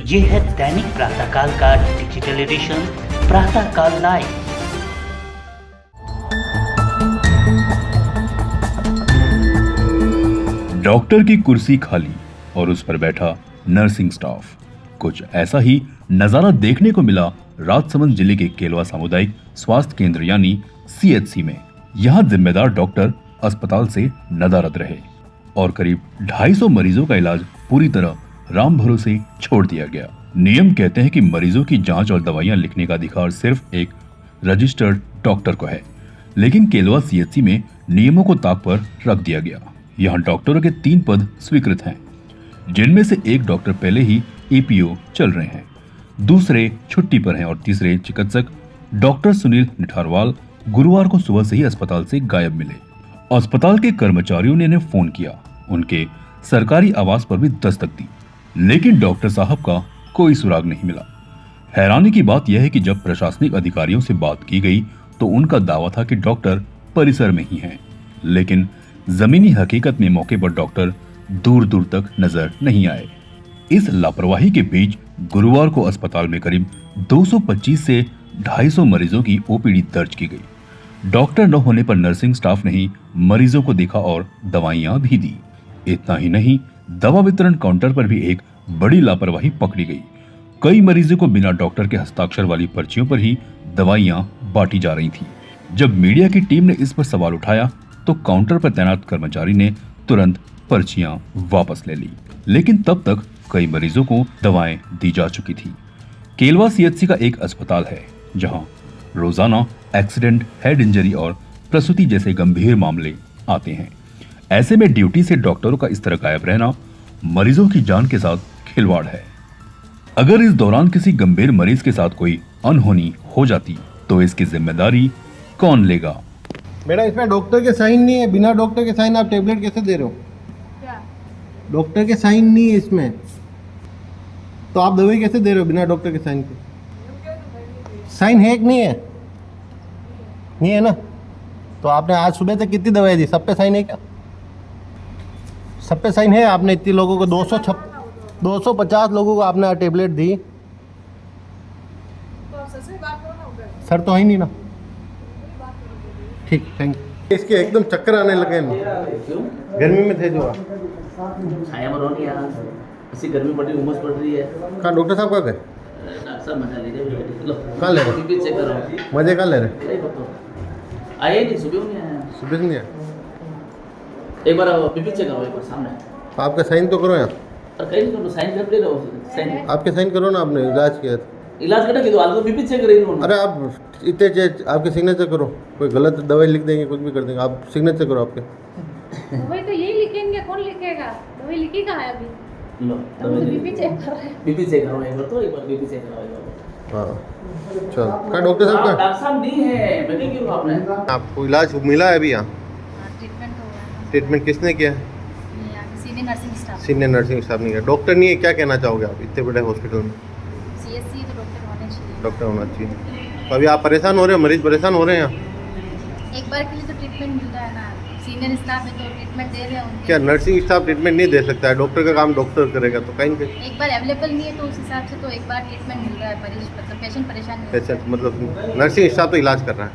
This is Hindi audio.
ये है दैनिक प्रातःकाल का डिजिटल एडिशन प्रातःकाल लाइव। डॉक्टर की कुर्सी खाली और उस पर बैठा नर्सिंग स्टाफ। कुछ ऐसा ही नजारा देखने को मिला राजसमंद जिले के केलवा सामुदायिक स्वास्थ्य केंद्र यानी सीएचसी में। यहाँ जिम्मेदार डॉक्टर अस्पताल से नदारद रहे और करीब 250 मरीजों का इलाज पूरी तरह राम भरोसे छोड़ दिया गया। नियम कहते हैं कि मरीजों की जांच और दवाइयां लिखने का अधिकार सिर्फ एक रजिस्टर्ड डॉक्टर को है, लेकिन केलवा सीएचसी में नियमों को ताक पर रख दिया गया। यहाँ डॉक्टरों के 3 पद स्वीकृत हैं, जिनमें से एक डॉक्टर पहले ही एपीओ चल रहे हैं, दूसरे छुट्टी पर हैं और तीसरे चिकित्सक डॉक्टर सुनील निठारवाल गुरुवार को सुबह से ही अस्पताल से गायब मिले। अस्पताल के कर्मचारियों ने इन्हें फोन किया, उनके सरकारी आवास पर भी दस्तक दी, लेकिन डॉक्टर साहब का कोई सुराग नहीं मिला। हैरानी की बात यह है कि जब प्रशासनिक अधिकारियों से बात की गई तो उनका दावा था कि डॉक्टर परिसर में ही हैं, लेकिन जमीनी हकीकत में मौके पर डॉक्टर दूर दूर तक नजर नहीं आए। इस लापरवाही के बीच गुरुवार को अस्पताल में करीब 225 से 250 मरीजों की ओपीडी दर्ज की गई। डॉक्टर न होने पर नर्सिंग स्टाफ ने ही मरीजों को देखा और दवाइयां भी दी। इतना ही नहीं, दवा वितरण काउंटर पर भी एक बड़ी लापरवाही पकड़ी गई। कई मरीजों को बिना डॉक्टर के हस्ताक्षर वाली पर्चियों पर ही दवाइयां बांटी जा रही थी। जब मीडिया की टीम ने इस पर सवाल उठाया तो काउंटर पर तैनात कर्मचारी ने तुरंत पर्चियां वापस ले ली, लेकिन तब तक कई मरीजों को दवाएं दी जा चुकी थी। केलवा सीएचसी का एक अस्पताल है जहां रोजाना एक्सीडेंट, हेड इंजरी और प्रसूति जैसे गंभीर मामले आते हैं। ऐसे में ड्यूटी से डॉक्टरों का इस तरह गायब रहना मरीजों की जान के साथ खिलवाड़ है। अगर इस दौरान किसी गंभीर मरीज के साथ कोई अनहोनी हो जाती तो इसकी जिम्मेदारी कौन लेगा? मैडम, इसमें डॉक्टर के साइन नहीं है। बिना डॉक्टर के साइन आप टेबलेट कैसे दे रहे हो? क्या? डॉक्टर के साइन नहीं है इसमें, तो आप दवाई कैसे दे रहे हो बिना डॉक्टर के साइन के? साइन है कि नहीं है? नहीं है ना? तो आपने आज सुबह तक कितनी दवाई दी? सब पे साइन है क्या? सब पे साइन है? आपने इतने लोगों को 250 लोगों को आपने आज टेबलेट दी। तो आप सर से बात करो ना उधर। सर तो है नहीं ना? ठीक, थैंक यू। इसके एकदम चक्कर आने लगे हैं। गर्मी में थे जो आप? छाया में रहो नहीं यार, ऐसी गर्मी पड़ रही, उमस पड़ रही है। कहाँ डॉक्टर साहब कहाँ गए? डॉक्टर साहब मजा ले रहे। लो कहाँ ले रहे? बीपी चेक करो। मजे कहाँ ले रहे? अरे बाप, आए नहीं, सुबह नहीं आया। सुबह से नहीं आया? एक बार बीपी चेक करो, एक बार सामने। आपका साइन तो करो यहाँ। और कहीं नहीं करो, साइन कर दे रहो, साइन आपके साइन करो ना, आपने इलाज किया था। इलाज करना कि तो आज बीपी चेक कर रही हूँ। अरे आप इतने आपके सिग्नेचर करो, कोई गलत दवाई लिख देंगे, कुछ भी कर देंगे, आप सिग्नेचर करो आपके। दवाई तो यही लिखेंगे, कौन लिखेगा? दवाई लिखी कहाँ है अभी? लो हम तो बीपी चेक कर रहे हैं। बीपी चेक करो एक बार, तो एक बार बीपी चेक करो एक बार। हाँ चलो, कहाँ डॉक्टर साहब का? डॉक्टर साहब नहीं है, मैं क्यों आपने आपको इलाज मिला है अभी यहाँ? ट्रीटमेंट हो गया ट्रीटमेंट किसने किया है? यहाँ senior nursing staff. Senior nursing staff नहीं किया। डॉक्टर नहीं है, क्या कहना चाहोगे आप इतने बड़े हॉस्पिटल में? सीएससी तो डॉक्टर होने चाहिए। डॉक्टर होना चाहिए। तो अभी आप परेशान हो रहे हो, मरीज परेशान हो रहे हैं यहाँ? एक बार के लिए तो ट्रीटमेंट मिल रहा है ना, सीनियर स्टाफ है तो ट्रीटमेंट दे रहे हैं उनके। क्या नर्सिंग स्टाफ ट्रीटमेंट नहीं दे सकता है? डॉक्टर का काम डॉक्टर करेगा, तो कहीं पे एक बार अवेलेबल नहीं है तो उस हिसाब से तो एक बार ट्रीटमेंट मिल रहा है, मतलब पेशेंट परेशान नहीं होता। पेशेंट मतलब नर्सिंग स्टाफ तो इलाज कर रहा है।